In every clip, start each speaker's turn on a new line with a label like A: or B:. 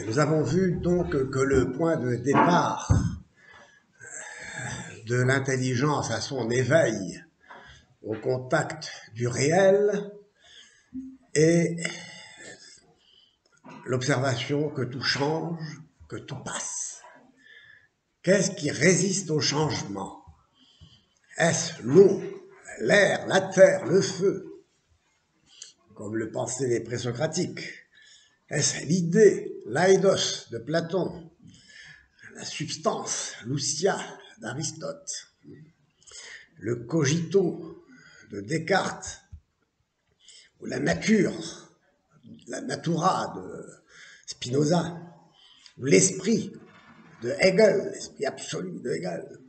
A: Nous avons vu donc que le point de départ de l'intelligence à son éveil au contact du réel est l'observation que tout change, que tout passe. Qu'est-ce qui résiste au changement? Est-ce l'eau, l'air, la terre, le feu, comme le pensaient les présocratiques? Est-ce l'idée, l'aidos de Platon, la substance, l'ousia d'Aristote, le cogito de Descartes, ou la nature, la natura de Spinoza, ou l'esprit de Hegel, l'esprit absolu de Hegel,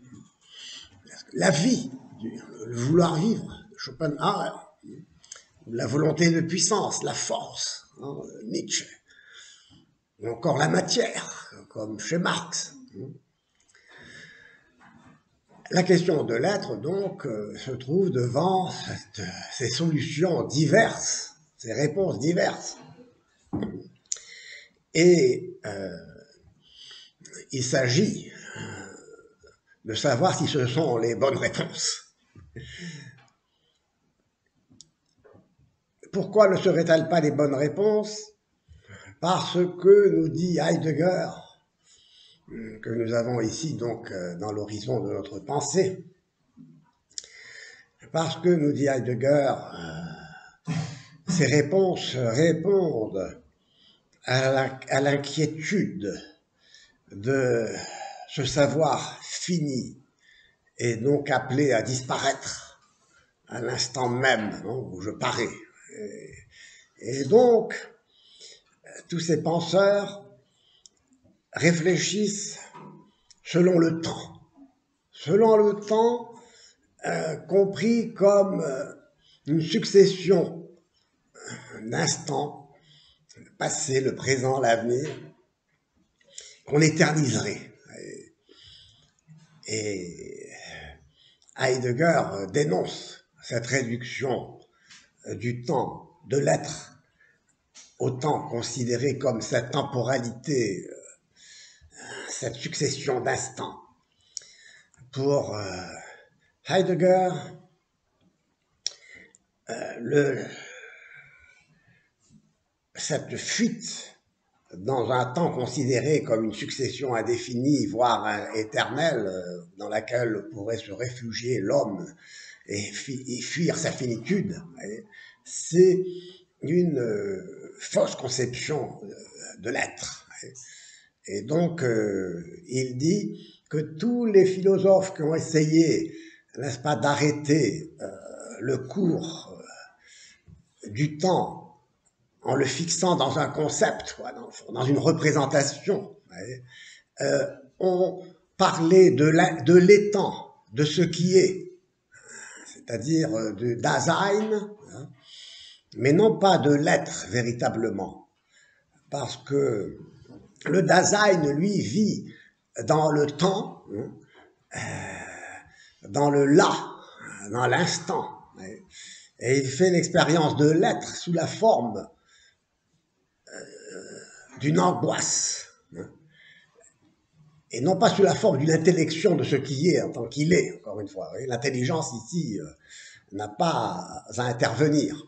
A: la vie, le vouloir vivre de Schopenhauer, la volonté de puissance, la force, Nietzsche, ou encore la matière, comme chez Marx. La question de l'être, donc, se trouve devant ces solutions diverses, ces réponses diverses. Et il s'agit de savoir si ce sont les bonnes réponses. Pourquoi ne seraient-elles pas les bonnes réponses? Parce que, nous dit Heidegger, que nous avons ici donc dans l'horizon de notre pensée, parce que, nous dit Heidegger, ces réponses répondent à l'inquiétude de ce savoir fini et donc appelé à disparaître à l'instant même où je parais. Et donc, tous ces penseurs réfléchissent selon le temps compris comme une succession d'instants, le passé, le présent, l'avenir, qu'on éterniserait. Et Heidegger dénonce cette réduction du temps, de l'être, au temps considéré comme cette temporalité, cette succession d'instants. Pour Heidegger, cette fuite dans un temps considéré comme une succession indéfinie, voire éternelle, dans laquelle pourrait se réfugier l'homme et fuir sa finitude, c'est une fausse conception de l'être. Et donc, il dit que tous les philosophes qui ont essayé, n'est-ce pas, d'arrêter le cours du temps en le fixant dans un concept, dans une représentation, ont parlé de l'étant, de ce qui est, c'est-à-dire du Dasein, mais non pas de l'être véritablement, parce que le Dasein, lui, vit dans le temps, dans le là, dans l'instant, et il fait l'expérience de l'être sous la forme d'une angoisse, et non pas sous la forme d'une intellection de ce qui est en tant qu'il est, encore une fois. L'intelligence ici n'a pas à intervenir,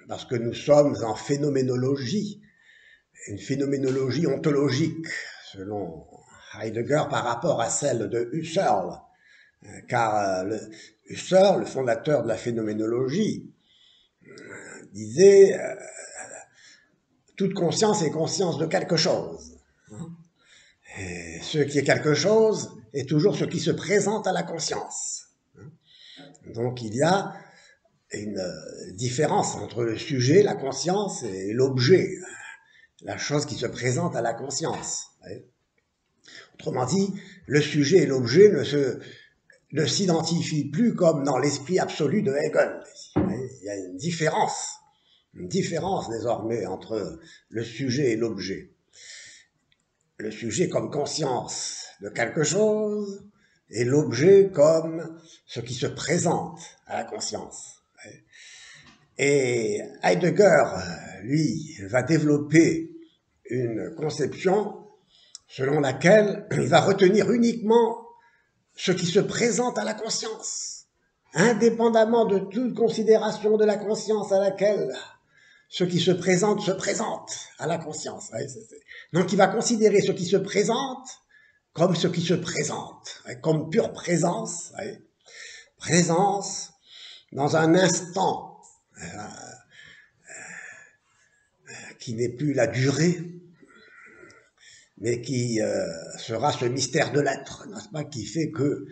A: parce que nous sommes en phénoménologie, une phénoménologie ontologique, selon Heidegger, par rapport à celle de Husserl, car Husserl, le fondateur de la phénoménologie, disait toute conscience est conscience de quelque chose. Et ce qui est quelque chose est toujours ce qui se présente à la conscience. Donc il y a une différence entre le sujet, la conscience, et l'objet, la chose qui se présente à la conscience. Autrement dit, le sujet et l'objet ne s'identifient plus comme dans l'esprit absolu de Hegel. Il y a une différence désormais entre le sujet et l'objet. Le sujet comme conscience de quelque chose et l'objet comme ce qui se présente à la conscience. Et Heidegger, lui, va développer une conception selon laquelle il va retenir uniquement ce qui se présente à la conscience, indépendamment de toute considération de la conscience à laquelle ce qui se présente à la conscience. Donc il va considérer ce qui se présente comme ce qui se présente, comme pure présence, présence dans un instant qui n'est plus la durée, mais qui sera ce mystère de l'être, n'est-ce pas, qui fait que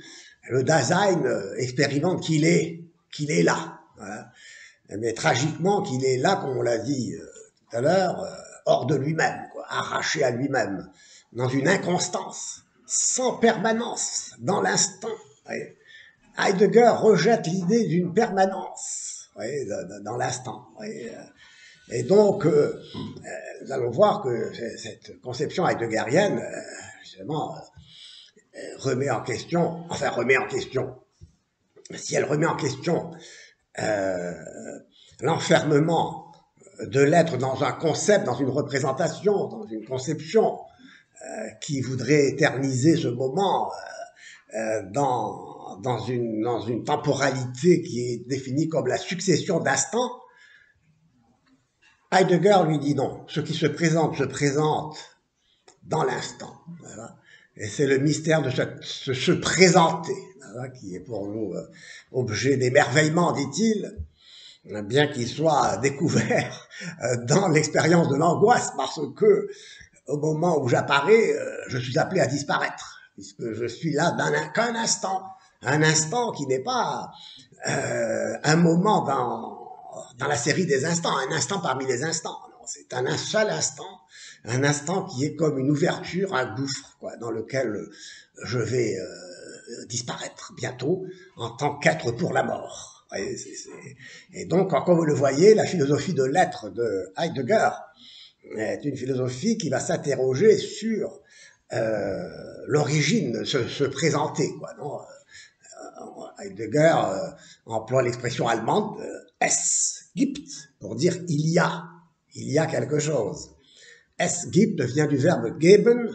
A: le Dasein expérimente qu'il est là. Voilà. Mais tragiquement qu'il est là, comme on l'a dit tout à l'heure, hors de lui-même, arraché à lui-même, dans une inconstance, sans permanence, dans l'instant. Ouais. Heidegger rejette l'idée d'une permanence dans l'instant. Et donc, nous allons voir que cette conception heideggerienne, justement, remet en question, si elle remet en question l'enfermement de l'être dans un concept, dans une représentation, dans une conception qui voudrait éterniser ce moment dans une temporalité qui est définie comme la succession d'instants. Heidegger lui dit non, ce qui se présente dans l'instant. Voilà. Et c'est le mystère de se présenter, voilà, qui est pour nous objet d'émerveillement, dit-il, bien qu'il soit découvert dans l'expérience de l'angoisse, parce que au moment où j'apparais, je suis appelé à disparaître, puisque je suis là qu'un instant, un instant qui n'est pas un moment dans la série des instants, un instant parmi les instants. C'est un seul instant, un instant qui est comme une ouverture, un gouffre, dans lequel je vais disparaître bientôt en tant qu'être pour la mort. Et donc, comme vous le voyez, la philosophie de l'être de Heidegger est une philosophie qui va s'interroger sur l'origine, se présenter, non. Heidegger emploie l'expression allemande es gibt pour dire il y a quelque chose. Es gibt vient du verbe geben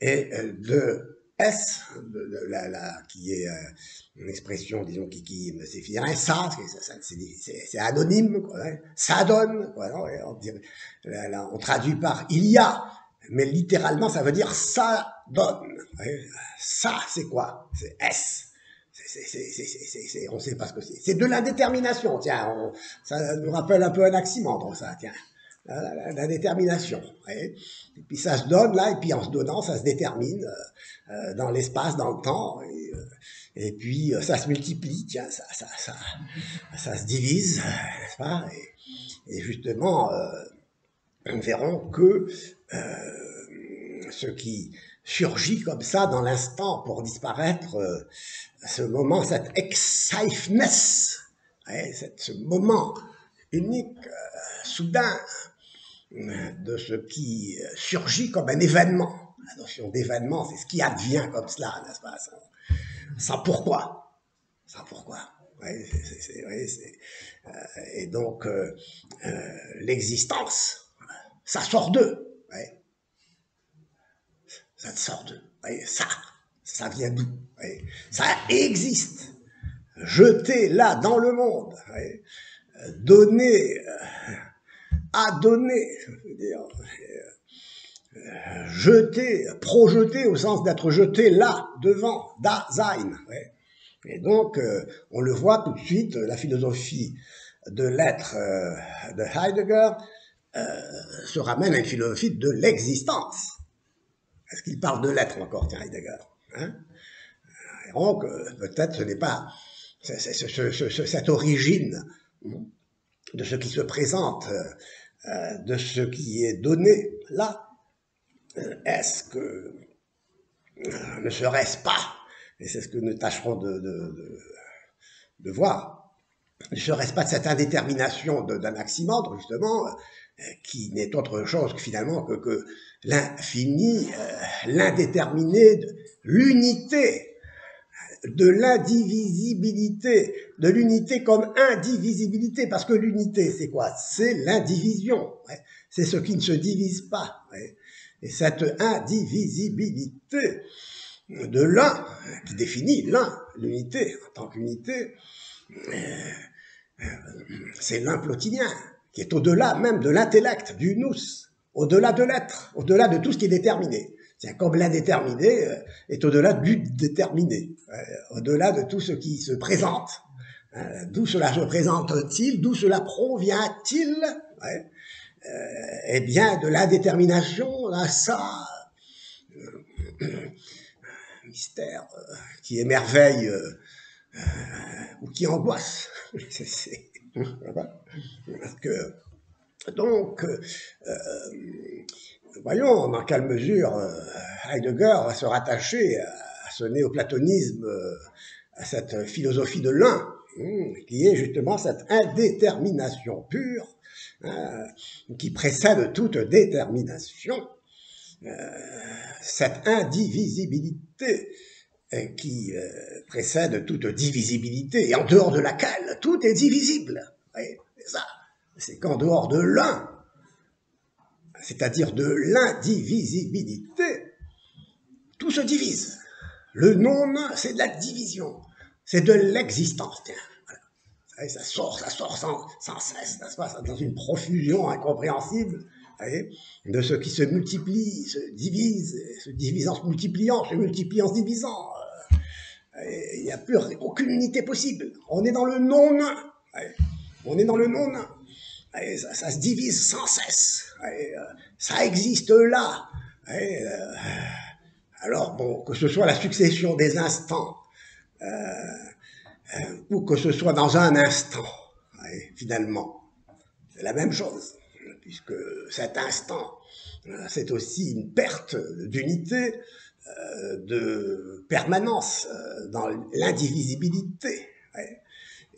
A: et de es, qui est une expression, disons, qui ne signifie rien, c'est anonyme, ça donne, on traduit par il y a, mais littéralement ça veut dire ça donne. Ça, c'est quoi? C'est es. On ne sait pas ce que c'est. C'est de l'indétermination, tiens, ça nous rappelle un peu Anaximandre, ça, tiens. La détermination. Et puis ça se donne là, et puis en se donnant, ça se détermine dans l'espace, dans le temps, et puis ça se multiplie, tiens, ça se divise, n'est-ce pas, et justement, nous verrons que ce qui surgit comme ça dans l'instant pour disparaître, ce moment, cette Exeifness, ce moment unique, soudain, de ce qui surgit comme un événement. La notion d'événement, c'est ce qui advient comme cela, n'est-ce pas, sans pourquoi. Sans pourquoi. Et donc, l'existence, ça sort d'eux. Ça sort d'eux. Ça vient d'où? Ça existe. Jeté là dans le monde. Donné, à donner, je veux dire, jeté, projeté au sens d'être jeté là, devant, Dasein. Et donc, on le voit tout de suite, la philosophie de l'être de Heidegger se ramène à une philosophie de l'existence. Est-ce qu'il parle de l'être encore, tiens, Heidegger, donc, peut-être ce n'est pas cette origine de ce qui se présente, de ce qui est donné là. Est-ce que ne serait-ce pas, et c'est ce que nous tâcherons de voir, ne serait-ce pas de cette indétermination d'Anaximandre, justement, qui n'est autre chose que finalement que l'infini, l'indéterminé, l'unité de l'indivisibilité, de l'unité comme indivisibilité, parce que l'unité, c'est quoi? C'est l'indivision, ouais. C'est ce qui ne se divise pas. Ouais. Et cette indivisibilité de l'un, qui définit l'un, l'unité, en tant qu'unité, c'est l'un plotinien, qui est au-delà même de l'intellect, du nous, au-delà de l'être, au-delà de tout ce qui est déterminé. C'est comme l'indéterminé est au-delà du déterminé, au-delà de tout ce qui se présente. D'où cela se présente-t-il? D'où cela provient-il? Ouais. Eh bien, de l'indétermination, là, ça, mystère qui émerveille ou qui angoisse. Parce que, donc, voyons dans quelle mesure Heidegger va se rattacher à ce néoplatonisme, à cette philosophie de l'un, qui est justement cette indétermination pure, qui précède toute détermination, cette indivisibilité qui précède toute divisibilité, et en dehors de laquelle tout est divisible. Oui, c'est ça. C'est qu'en dehors de l'un, c'est-à-dire de l'indivisibilité, tout se divise. Le non, c'est de la division, c'est de l'existence. Tiens, voilà. Ça sort sans cesse, ça se passe dans une profusion incompréhensible, de ce qui se multiplie, se divise en se multipliant, se multiplie en se divisant. Il n'y a plus aucune unité possible. On est dans le non-un. On est dans le non-un. Ça se divise sans cesse. Ça existe là. Alors, bon, que ce soit la succession des instants, ou que ce soit dans un instant, finalement, c'est la même chose, puisque cet instant, c'est aussi une perte d'unité, de permanence dans l'indivisibilité.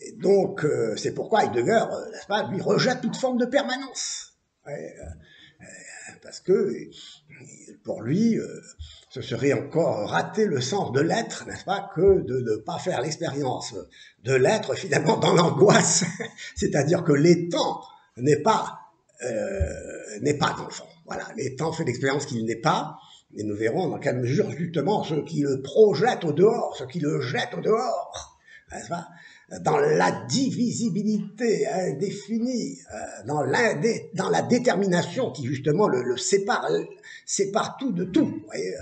A: Et donc, c'est pourquoi Heidegger, n'est-ce pas, lui rejette toute forme de permanence. Parce que, pour lui, ce serait encore rater le sens de l'être, n'est-ce pas, que de ne pas faire l'expérience de l'être, finalement, dans l'angoisse. C'est-à-dire que l'étant n'est pas dans le fond. Voilà, l'étant fait l'expérience qu'il n'est pas, et nous verrons dans quelle mesure, justement, ce qui le projette au dehors, ce qui le jette au dehors, n'est-ce pas, dans la divisibilité indéfinie, dans la détermination qui, justement, le sépare tout de tout. Vous voyez,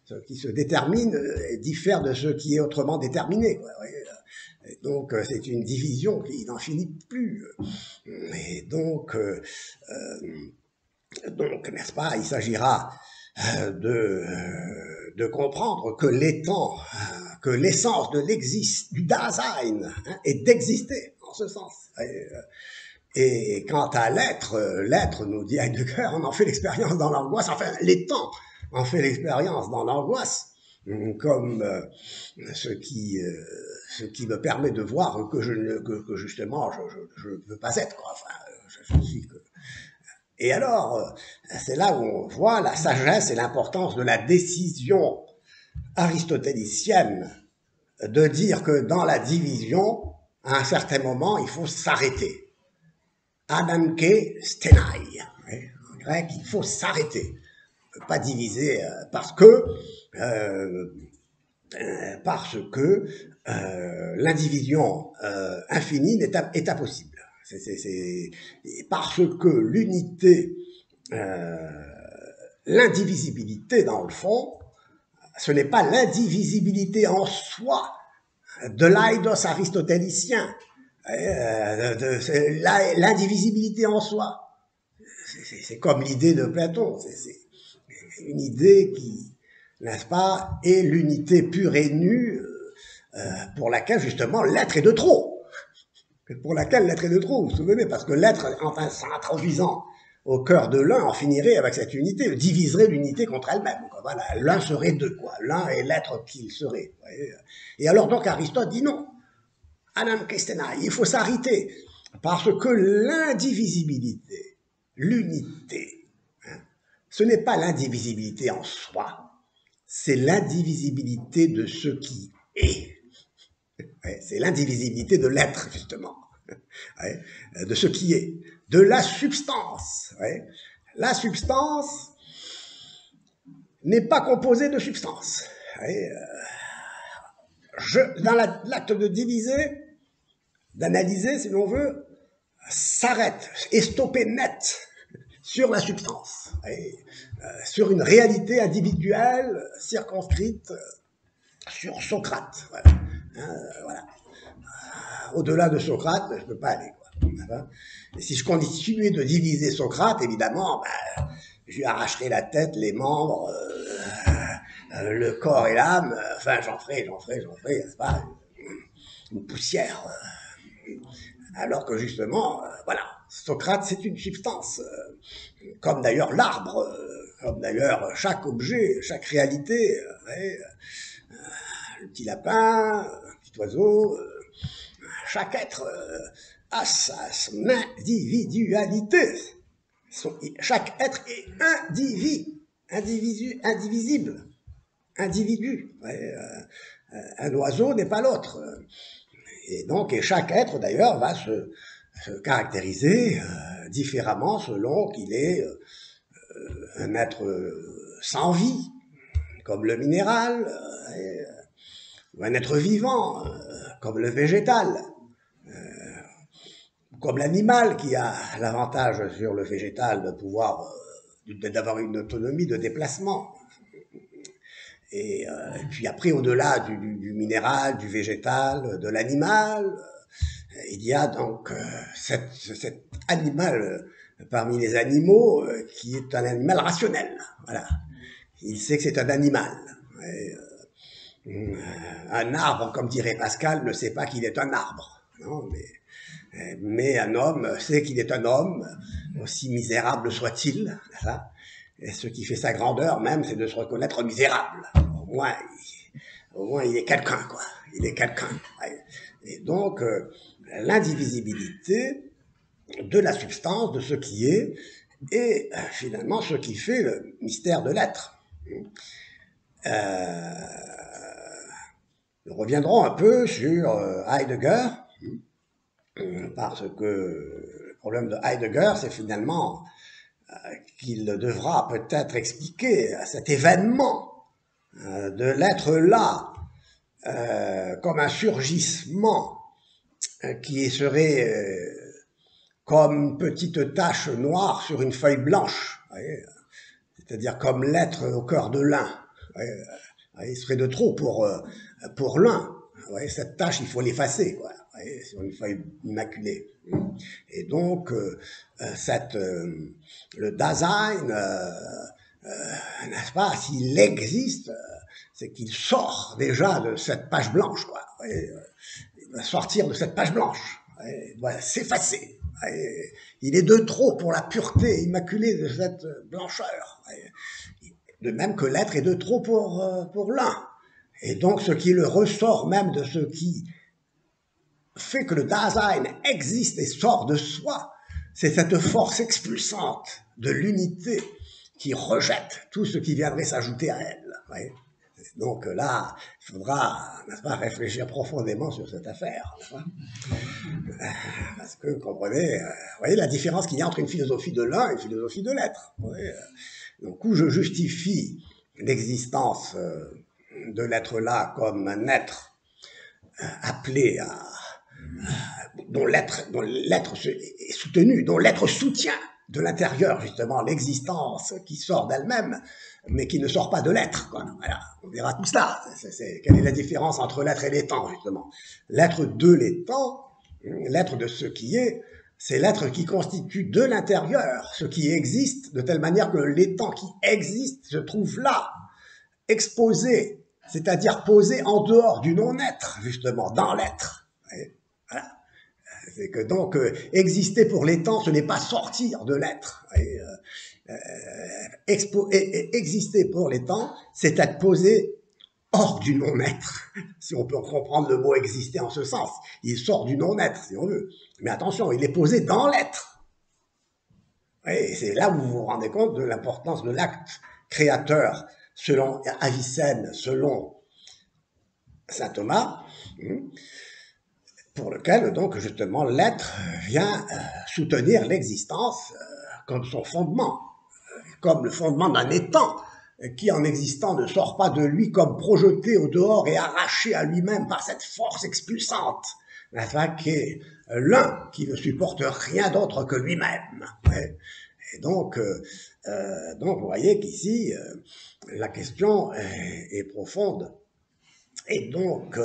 A: ce qui se détermine diffère de ce qui est autrement déterminé. Vous voyez, et donc, c'est une division qui n'en finit plus. Et donc, n'est-ce pas, il s'agira de comprendre que l'étant, que l'essence de du Dasein, est d'exister, en ce sens. Et quant à l'être, nous dit Heidegger, on en fait l'expérience dans l'angoisse, enfin, l'étant en fait l'expérience dans l'angoisse, comme ce qui me permet de voir que justement, je ne veux pas être, quoi. Enfin, je suis que... Et alors, c'est là où on voit la sagesse et l'importance de la décision aristotélicienne de dire que dans la division, à un certain moment, il faut s'arrêter. Ananke stenai. En grec, il faut s'arrêter. On ne peut pas diviser parce que l'indivision infinie est impossible. C'est parce que l'unité, l'indivisibilité dans le fond, ce n'est pas l'indivisibilité en soi de l'aidos aristotélicien, l'indivisibilité en soi. C'est comme l'idée de Platon, c'est une idée qui, n'est-ce pas, est l'unité pure et nue pour laquelle justement l'être est de trop. Pour laquelle l'être est de trop, vous vous souvenez, parce que l'être, enfin, s'introduisant au cœur de l'un, en finirait avec cette unité, diviserait l'unité contre elle-même. Voilà, l'un serait deux, quoi. L'un est l'être qu'il serait. Et alors donc Aristote dit non. Anam Kestena, il faut s'arrêter, parce que l'indivisibilité, l'unité, ce n'est pas l'indivisibilité en soi, c'est l'indivisibilité de ce qui est. C'est l'indivisibilité de l'être, justement, de ce qui est, de la substance. La substance n'est pas composée de substance. Dans l'acte de diviser, d'analyser, si l'on veut, s'arrête, est stoppé net sur la substance, sur une réalité individuelle circonscrite sur Socrate. Voilà. Au-delà de Socrate, je ne peux pas aller. Et si je continuais de diviser Socrate, évidemment, je lui arracherais la tête, les membres, le corps et l'âme, enfin j'en ferai, c'est pas une poussière. Alors que justement, voilà, Socrate c'est une substance, comme d'ailleurs l'arbre, comme d'ailleurs chaque objet, chaque réalité, le petit lapin, le petit oiseau, chaque être a son individualité. Chaque être est indivisible, individu. Un oiseau n'est pas l'autre. Et donc, chaque être d'ailleurs va se caractériser différemment selon qu'il est un être sans vie, comme le minéral, ou un être vivant, comme le végétal, comme l'animal qui a l'avantage sur le végétal de pouvoir, d'avoir une autonomie de déplacement. Et puis après, au-delà du minéral, du végétal, de l'animal, il y a donc cet animal parmi les animaux qui est un animal rationnel. Voilà. Il sait que c'est un animal. Un arbre, comme dirait Pascal, ne sait pas qu'il est un arbre. Non, mais un homme sait qu'il est un homme, aussi misérable soit-il. Et ce qui fait sa grandeur même, c'est de se reconnaître misérable. Au moins il est quelqu'un, quoi. Il est quelqu'un. Et donc, l'indivisibilité de la substance, de ce qui est, et finalement ce qui fait le mystère de l'être. Nous reviendrons un peu sur Heidegger, parce que le problème de Heidegger, c'est finalement qu'il devra peut-être expliquer cet événement de l'être là comme un surgissement qui serait comme une petite tache noire sur une feuille blanche, c'est-à-dire comme l'être au cœur de l'un. Il serait de trop pour l'un. Cette tache, il faut l'effacer, quoi, sur une feuille immaculée. Et donc, le Dasein, n'est-ce pas, s'il existe, c'est qu'il sort déjà de cette page blanche, quoi. Il va sortir de cette page blanche, il va s'effacer. Il est de trop pour la pureté immaculée de cette blancheur. De même que l'être est de trop pour l'un. Et donc, ce qui le ressort même de ce qui fait que le Dasein existe et sort de soi, c'est cette force expulsante de l'unité qui rejette tout ce qui viendrait s'ajouter à elle. Donc là, il faudra, n'est-ce pas, réfléchir profondément sur cette affaire, n'est-ce pas ? Parce que, vous comprenez, vous voyez la différence qu'il y a entre une philosophie de l'un et une philosophie de l'être. Donc, où je justifie l'existence de l'être là comme un être appelé à dont l'être est soutenu, dont l'être soutient de l'intérieur justement l'existence qui sort d'elle-même, mais qui ne sort pas de l'être. Voilà, on verra tout cela. Quelle est la différence entre l'être et l'étant justement? L'être de l'étant, l'être de ce qui est, c'est l'être qui constitue de l'intérieur ce qui existe, de telle manière que l'étant qui existe se trouve là, exposé, c'est-à-dire posé en dehors du non-être, justement, dans l'être. Voilà. C'est que donc, exister pour l'étant, ce n'est pas sortir de l'être. Exister pour l'étant, c'est être posé hors du non-être, si on peut comprendre le mot exister en ce sens. Il sort du non-être, si on veut. Mais attention, il est posé dans l'être. Et c'est là où vous vous rendez compte de l'importance de l'acte créateur, selon Avicenne, selon saint Thomas, pour lequel, donc, justement, l'être vient soutenir l'existence comme son fondement, comme le fondement d'un étang qui, en existant, ne sort pas de lui comme projeté au dehors et arraché à lui-même par cette force expulsante, qui est l'un qui ne supporte rien d'autre que lui-même. Et donc, vous voyez qu'ici, la question est profonde. Et donc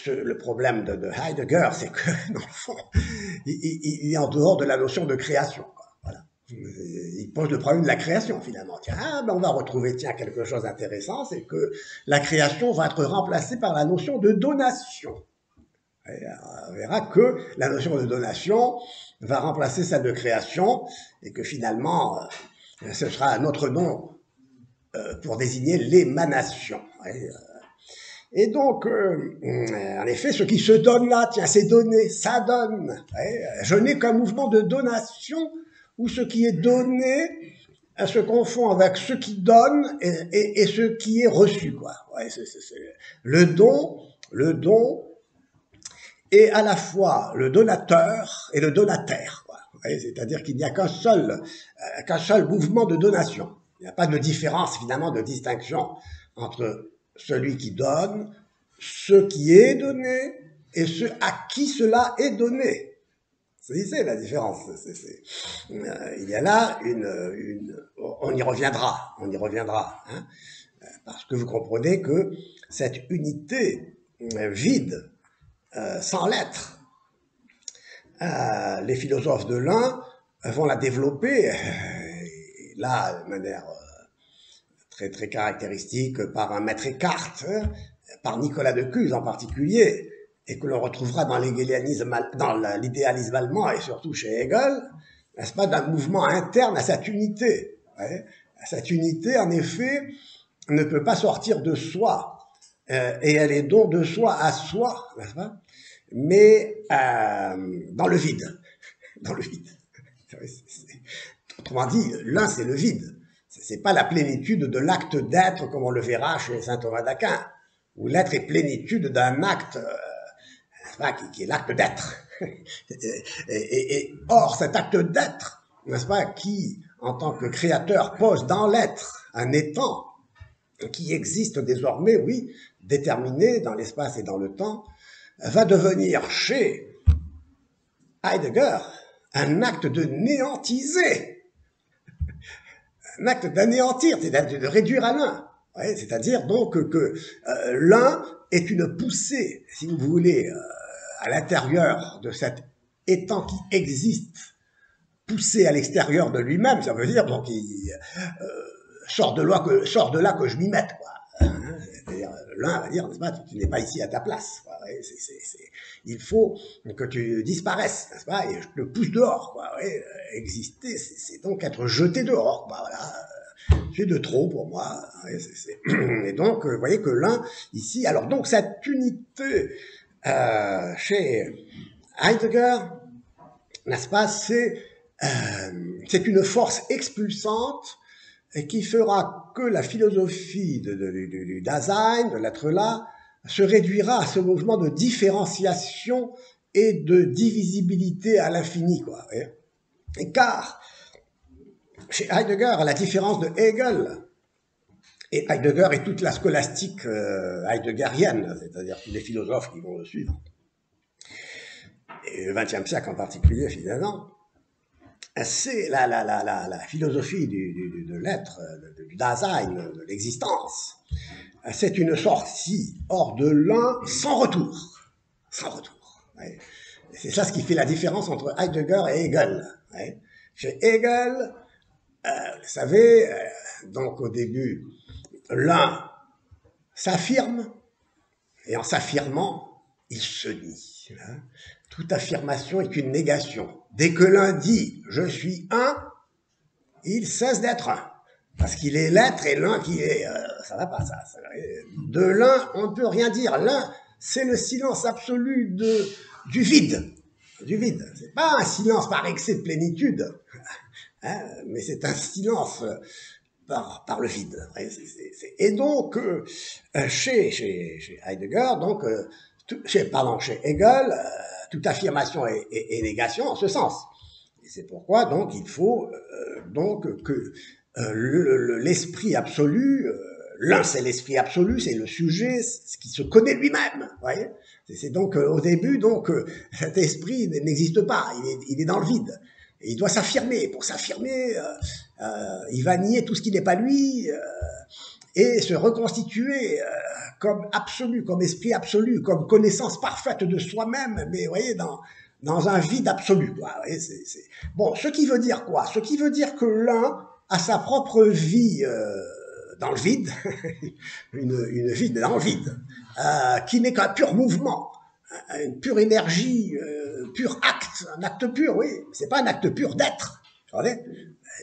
A: le problème de Heidegger, c'est que, dans le fond, il est en dehors de la notion de création. Voilà. Il pose le problème de la création, finalement. Tiens, on va retrouver quelque chose d'intéressant, c'est que la création va être remplacée par la notion de donation. Et on verra que la notion de donation va remplacer celle de création, et que finalement, ce sera un autre nom pour désigner l'émanation. Et donc, en effet, ce qui se donne là, tiens, c'est donné, ça donne. Je n'ai qu'un mouvement de donation où ce qui est donné se confond avec ce qui donne et ce qui est reçu, quoi. Le don est à la fois le donateur et le donataire, quoi. C'est-à-dire qu'il n'y a qu'un seul mouvement de donation. Il n'y a pas de différence, finalement, de distinction entre celui qui donne, ce qui est donné et ce à qui cela est donné. C'est la différence. Il y a là on y reviendra, hein, parce que vous comprenez que cette unité vide, sans l'être, les philosophes de l'un vont la développer, là, de manière très, très caractéristique, par un maître Eckhart, par Nicolas de Cuse en particulier, et que l'on retrouvera dans l'idéalisme allemand et surtout chez Hegel, n'est-ce pas, d'un mouvement interne à cette unité. Cette unité, en effet, ne peut pas sortir de soi, et elle est donc de soi à soi, n'est-ce pas, mais dans le vide. Dans le vide. Autrement dit, l'un, c'est le vide. C'est pas la plénitude de l'acte d'être comme on le verra chez saint Thomas d'Aquin, où l'être est plénitude d'un acte qui est l'acte d'être. Or, cet acte d'être, n'est-ce pas, qui, en tant que créateur, pose dans l'être un étang qui existe désormais, oui, déterminé dans l'espace et dans le temps, va devenir chez Heidegger un acte de néantiser. Un acte d'anéantir, c'est-à-dire de réduire à l'un. C'est-à-dire donc que l'un est une poussée, si vous voulez, à l'intérieur de cet étang qui existe, poussé à l'extérieur de lui-même, ça veut dire donc il sort de là que je m'y mette, quoi. C'est-à-dire, l'un va dire, n'est-ce pas, tu n'es pas ici à ta place, quoi. Il faut que tu disparaisses, n'est-ce pas, et je te pousse dehors, quoi. Exister, c'est donc être jeté dehors, quoi. Voilà. C'est de trop pour moi. Et donc, vous voyez que l'un, ici, alors donc cette unité chez Heidegger, n'est-ce pas, c'est une force expulsante et qui fera que la philosophie du Dasein, de l'être là, se réduira à ce mouvement de différenciation et de divisibilité à l'infini, quoi. Et car, chez Heidegger, à la différence de Hegel, et Heidegger et toute la scolastique heideggerienne, c'est-à-dire tous les philosophes qui vont le suivre, et le XXe siècle en particulier, finalement, c'est la philosophie de l'être, du Dasein, de l'existence. C'est une sortie hors de l'un sans retour. Sans retour. Ouais. C'est ça ce qui fait la différence entre Heidegger et Hegel. Ouais. Chez Hegel, vous savez, donc au début, l'un s'affirme, et en s'affirmant, il se nie. Hein. Toute affirmation est une négation. Dès que l'un dit « je suis un », il cesse d'être un. Parce qu'il est l'être et l'un qui est... ça va pas, ça. De l'un, on ne peut rien dire. L'un, c'est le silence absolu du vide. Du vide. C'est pas un silence par excès de plénitude, hein, mais c'est un silence par le vide. Et donc, chez Heidegger, donc, chez Hegel, toute affirmation est négation en ce sens. Et c'est pourquoi donc il faut donc que l'esprit absolu, l'un c'est l'esprit absolu, c'est le sujet, ce qui se connaît lui-même. Voyez, c'est donc au début donc cet esprit n'existe pas, il est dans le vide. Et il doit s'affirmer. Pour s'affirmer, il va nier tout ce qui n'est pas lui et se reconstituer comme absolu, comme esprit absolu, comme connaissance parfaite de soi-même, mais vous voyez, dans un vide absolu. Quoi. Voyez, Bon, ce qui veut dire quoi? Ce qui veut dire que l'un a sa propre vie dans le vide, une vie dans le vide, qui n'est qu'un pur mouvement, une pure énergie, pur acte, un acte pur, oui, c'est pas un acte pur d'être, vous savez,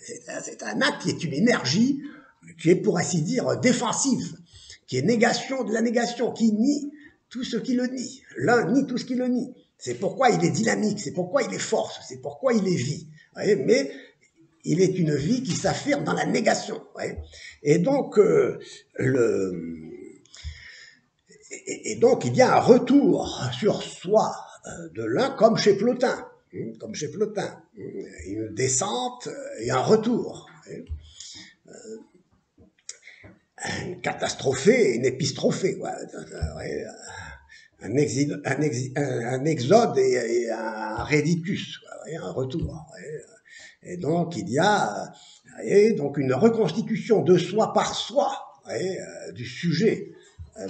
A: c'est un acte qui est une énergie, qui est pour ainsi dire défensive, qui est négation de la négation, qui nie tout ce qui le nie. L'un nie tout ce qui le nie. C'est pourquoi il est dynamique, c'est pourquoi il est force, c'est pourquoi il est vie. Vous voyez, mais il est une vie qui s'affirme dans la négation. Vous voyez. Et donc, et donc, il y a un retour sur soi de l'un comme chez Plotin. Comme chez Plotin. Une descente et un retour. Une catastrophée, une épistrophée. Quoi. Un exode et un rédicus. Un retour. Et donc, il y a donc une reconstitution de soi par soi, du sujet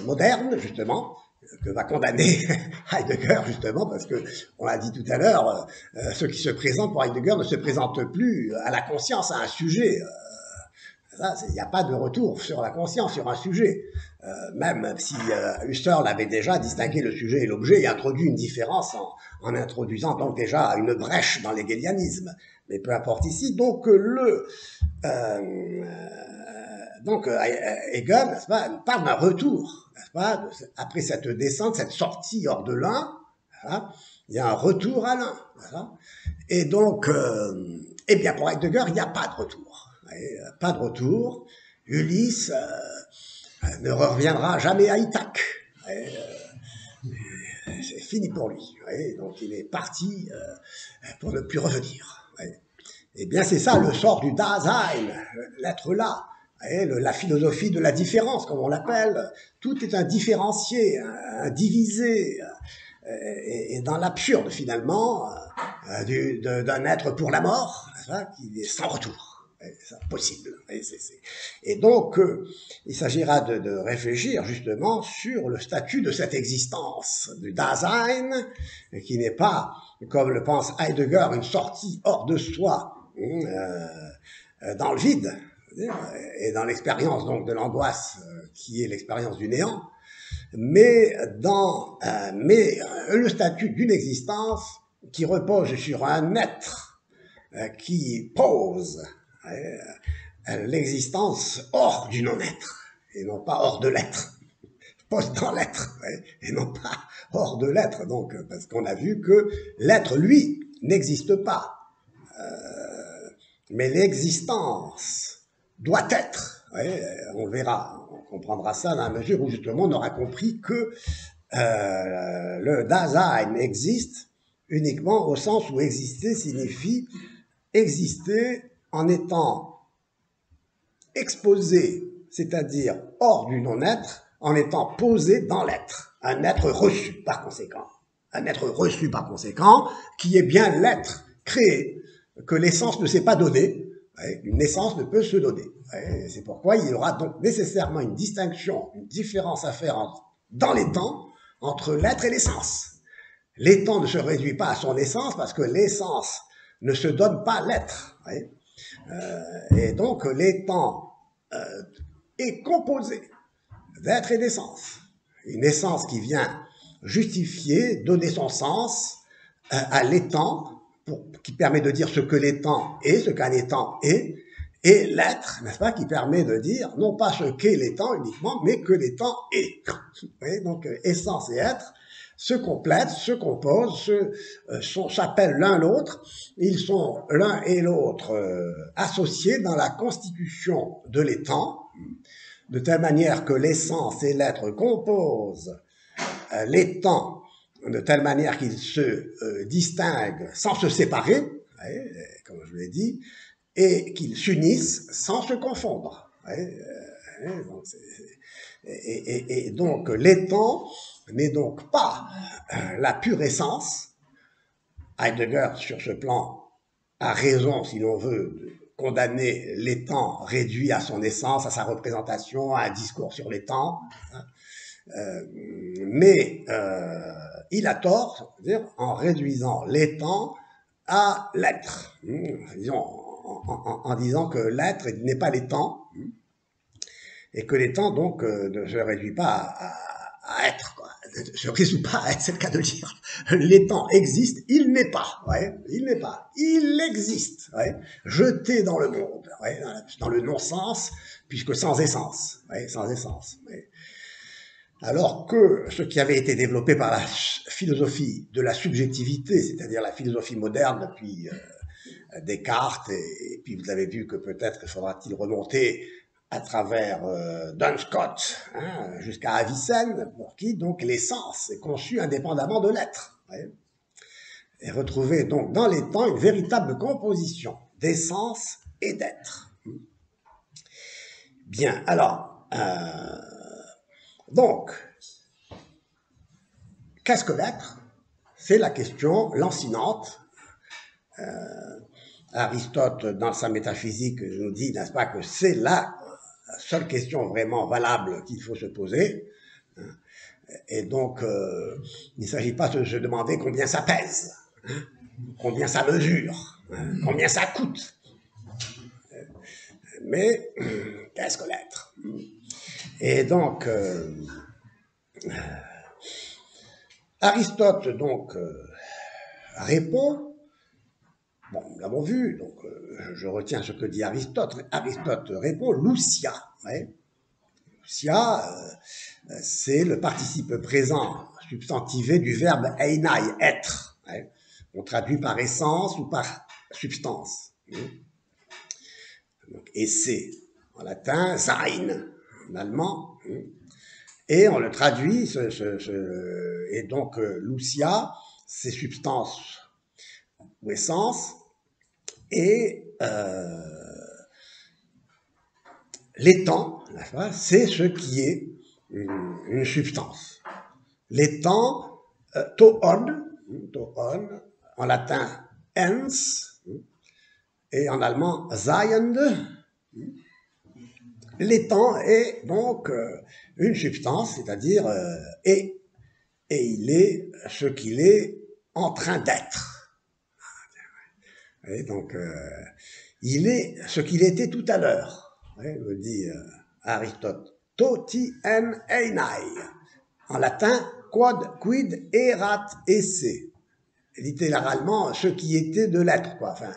A: moderne, justement, que va condamner Heidegger, justement, parce que, on l'a dit tout à l'heure, ce qui se présente pour Heidegger ne se présente plus à la conscience, à un sujet. Il n'y a pas de retour sur la conscience, sur un sujet. Même si Husserl avait déjà distingué le sujet et l'objet et introduit une différence en introduisant donc déjà une brèche dans l'hegelianisme. Mais peu importe ici. Donc, Hegel, n'est-ce pas, parle d'un retour, n'est-ce pas, après cette descente, cette sortie hors de l'un, voilà, il y a un retour à l'un. Voilà. Et donc, eh bien, pour Heidegger, il n'y a pas de retour. Pas de retour. Ulysse ne reviendra jamais à Ithaque. C'est fini pour lui. Donc, il est parti pour ne plus revenir. Eh bien, c'est ça le sort du Dasein, l'être là. La philosophie de la différence, comme on l'appelle, tout est un différencié, un divisé, et dans l'absurde finalement d'un être pour la mort, qui est sans retour, c'est impossible. Et donc, il s'agira de réfléchir justement sur le statut de cette existence, du Dasein, qui n'est pas, comme le pense Heidegger, une sortie hors de soi, dans le vide, et dans l'expérience donc de l'angoisse qui est l'expérience du néant, mais le statut d'une existence qui repose sur un être qui pose l'existence hors du non-être et non pas hors de l'être, pose dans l'être et non pas hors de l'être, donc parce qu'on a vu que l'être lui n'existe pas, mais l'existence doit être. On verra, on comprendra ça dans la mesure où justement on aura compris que le Dasein existe uniquement au sens où exister signifie exister en étant exposé, c'est-à-dire hors du non-être, en étant posé dans l'être, un être reçu par conséquent. Un être reçu par conséquent, qui est bien l'être créé, que l'essence ne s'est pas donnée. Une essence ne peut se donner. C'est pourquoi il y aura donc nécessairement une distinction, une différence à faire dans les temps entre l'être et l'essence. L'étant ne se réduit pas à son essence parce que l'essence ne se donne pas l'être. Et donc l'étant est composé d'être et d'essence. Une essence qui vient justifier, donner son sens à l'étant, qui permet de dire ce que l'étant est, ce qu'un étant est, et l'être, n'est-ce pas, qui permet de dire non pas ce qu'est l'étant uniquement, mais que l'étant est. Donc essence et être se complètent, se composent, s'appellent l'un l'autre. Ils sont l'un et l'autre associés dans la constitution de l'étang, de telle manière que l'essence et l'être composent l'étang de telle manière qu'ils se distinguent sans se séparer, comme je l'ai dit, et qu'ils s'unissent sans se confondre. Et donc l'étang n'est donc pas la pure essence. Heidegger, sur ce plan, a raison, si l'on veut, de condamner l'étang réduit à son essence, à sa représentation, à un discours sur l'étang. Mais il a tort, c'est-à-dire en réduisant l'étang à l'être, en disant que l'être n'est pas l'étang, et que l'étang donc ne se réduit pas à être, quoi. Ne se résout pas à être, c'est le cas de le dire. L'étang existe, il n'est pas, il n'est pas, il existe, jeté dans le monde, dans le non-sens, puisque sans essence, sans essence. Alors que ce qui avait été développé par la philosophie de la subjectivité, c'est-à-dire la philosophie moderne depuis Descartes, et puis vous avez vu que peut-être faudra-t-il remonter à travers Duns Scott jusqu'à Avicenne, pour qui donc l'essence est conçue indépendamment de l'être. Et retrouver donc dans l'étang une véritable composition d'essence et d'être. Bien, alors... donc, qu'est-ce que l'être? C'est la question lancinante. Aristote, dans sa métaphysique, nous dit, n'est-ce pas, que c'est la seule question vraiment valable qu'il faut se poser. Et donc, il ne s'agit pas de se demander combien ça pèse, combien ça mesure, combien ça coûte. Mais, qu'est-ce que l'être? Et donc... Aristote, donc, répond, bon, nous l'avons vu, donc je retiens ce que dit Aristote. Aristote répond Lousia. Lousia, c'est le participe présent substantivé du verbe einai, être. On traduit par essence ou par substance. Donc, esse en latin, sein en allemand. Et on le traduit, et donc Lousia, c'est substance ou essence, et l'étang, c'est ce qui est une substance. L'étang, toon, en latin ens, et en allemand seiende. L'étang est donc une substance, c'est-à-dire et il est ce qu'il est en train d'être. Et donc, il est ce qu'il était tout à l'heure, me dit Aristote. Toti en einai. En latin, quod, quid, erat, esse. Littéralement, ce qui était de l'être, quoi. Enfin,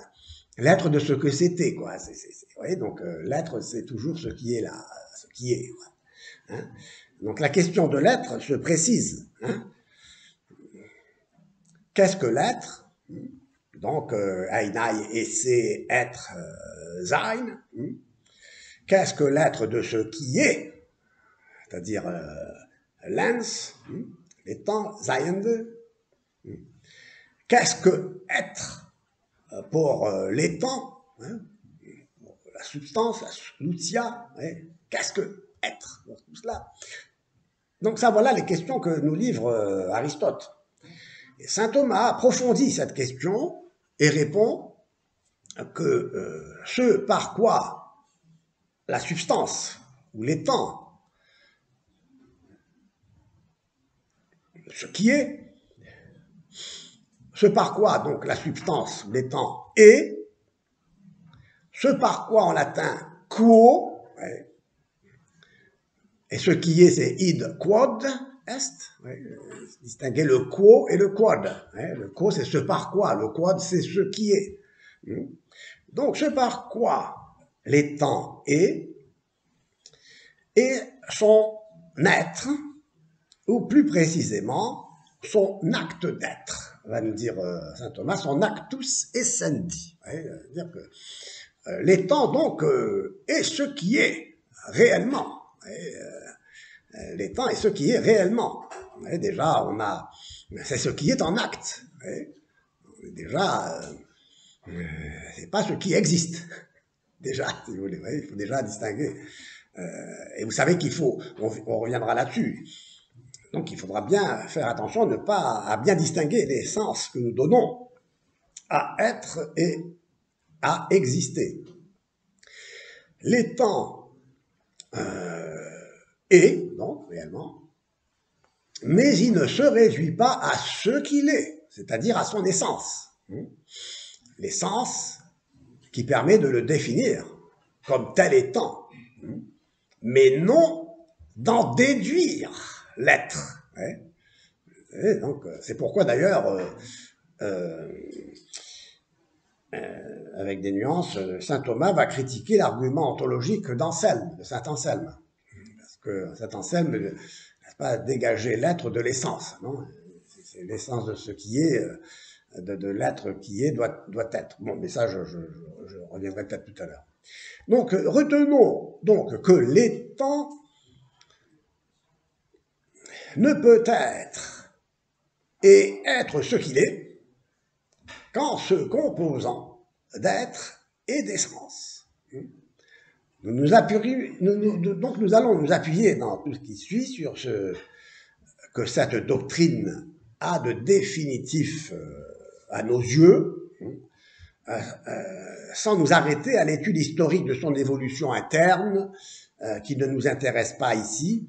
A: l'être de ce que c'était, quoi. Vous voyez, donc l'être, c'est toujours ce qui est là, ce qui est. Donc la question de l'être se précise. Qu'est-ce que l'être? Donc, einai, esse, être, sein. Qu'est-ce que l'être de ce qui est? C'est-à-dire lens, l'étang, seiende. Qu'est-ce que être pour l'étang, la substance, la lousia, qu'est-ce que être pour tout cela? Donc ça, voilà les questions que nous livre Aristote. Et saint Thomas approfondit cette question et répond que ce par quoi la substance ou l'étang, ce qui est, ce par quoi donc la substance ou l'étang est, ce par quoi en latin quo, et ce qui est c'est id quod est, distinguer le quo et le quod. Le quo c'est ce par quoi, le quod c'est ce qui est. Donc ce par quoi l'étang est, et son être, ou plus précisément son acte d'être, va nous dire saint Thomas, son actus essendi. Dire que l'étant donc est ce qui est réellement. L'étant est ce qui est réellement. Déjà, c'est ce qui est en acte. Déjà, c'est pas ce qui existe. Déjà, si vous voulez, il faut déjà distinguer. Et vous savez qu'il faut, on reviendra là-dessus. Donc, il faudra bien faire attention à bien distinguer les sens que nous donnons à être et à exister. L'étant est, donc, réellement, mais il ne se réduit pas à ce qu'il est, c'est-à-dire à son essence. L'essence qui permet de le définir comme tel étant, mais non d'en déduire l'être. Donc, c'est pourquoi d'ailleurs, avec des nuances, saint Thomas va critiquer l'argument ontologique d'Anselme, de saint Anselme. Parce que saint Anselme n'a pas dégagé l'être de l'essence, non? C'est l'essence de ce qui est, de l'être qui est, doit être. Bon, mais ça, je reviendrai peut-être tout à l'heure. Donc, retenons donc que l'étant ne peut être et être ce qu'il est qu'en se composant d'être et d'essence. Donc nous allons nous appuyer dans tout ce qui suit sur que cette doctrine a de définitif à nos yeux, sans nous arrêter à l'étude historique de son évolution interne, qui ne nous intéresse pas ici,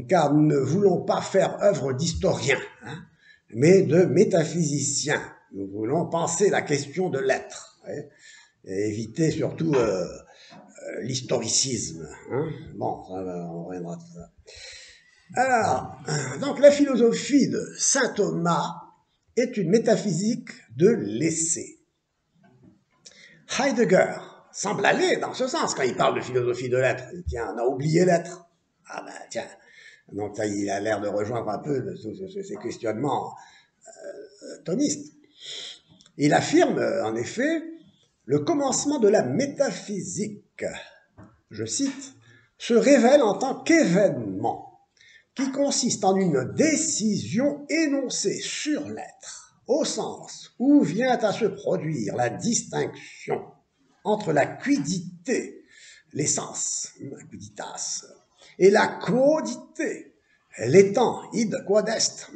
A: car nous ne voulons pas faire œuvre d'historien, mais de métaphysicien. Nous voulons penser la question de l'être, et éviter surtout l'historicisme. Bon, on reviendra à tout ça. Alors, donc la philosophie de saint Thomas est une métaphysique de l'essai. Heidegger semble aller dans ce sens quand il parle de philosophie de l'être. Tiens, on a oublié l'être. Ah ben tiens, donc ça, il a l'air de rejoindre un peu ces questionnements thomistes. Il affirme, en effet, le commencement de la métaphysique, je cite, se révèle en tant qu'événement qui consiste en une décision énoncée sur l'être, au sens où vient à se produire la distinction entre la quiddité, l'essence, la quidditas, et la quodité, l'étant, id quod est,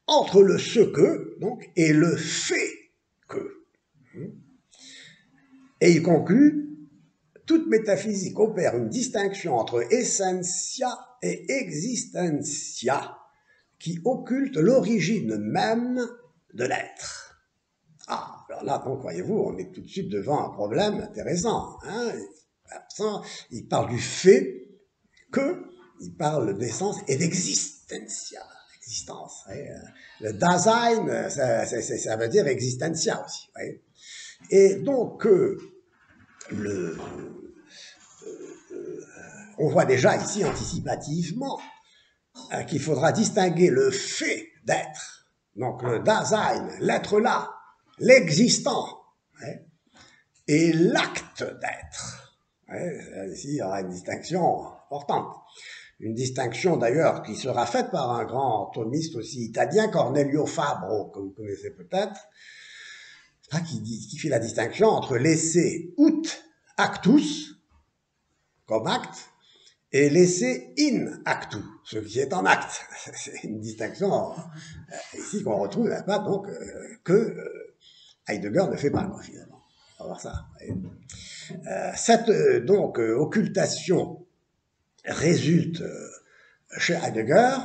A: entre le ce que, donc, et le fait que. Et il conclut, toute métaphysique opère une distinction entre essentia et existentia, qui occulte l'origine même de l'être. Ah, alors là, donc, voyez-vous, on est tout de suite devant un problème intéressant. Il parle du fait que, il parle d'essence et d'existentia, existence. Le Dasein, ça veut dire existentia aussi. Et donc, on voit déjà ici anticipativement qu'il faudra distinguer le fait d'être, donc le Dasein, l'être là, l'existant, et l'acte d'être. Ici, il y aura une distinction importante. Une distinction d'ailleurs qui sera faite par un grand thomiste aussi italien, Cornelio Fabro, que vous connaissez peut-être, qui fait la distinction entre l'essai ut actus, comme acte, et l'essai in actu, ce qui est en acte. C'est une distinction ici qu'on retrouve pas donc que Heidegger ne fait pas, quoi, finalement. On va voir ça. Cette donc occultation résulte chez Heidegger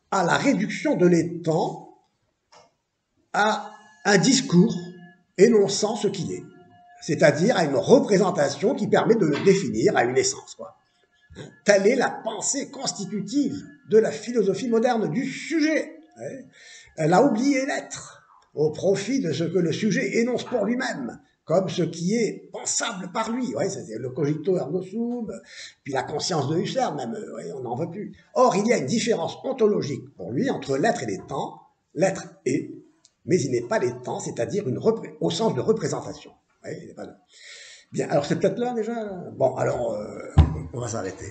A: à la réduction de l'étant à un discours énonçant ce qu'il est, c'est-à-dire à une représentation qui permet de le définir à une essence, quoi. Telle est la pensée constitutive de la philosophie moderne du sujet. Elle a oublié l'être au profit de ce que le sujet énonce pour lui-même, comme ce qui est pensable par lui. Ouais, c'est le cogito ergo sum, puis la conscience de Husserl même, ouais, on n'en veut plus. Or, il y a une différence ontologique pour lui entre l'être et les temps. L'être est, mais il n'est pas les temps, c'est-à-dire au sens de représentation. Ouais, il n'est pas là. Bien, alors c'est peut-être là déjà. Bon, alors on va s'arrêter.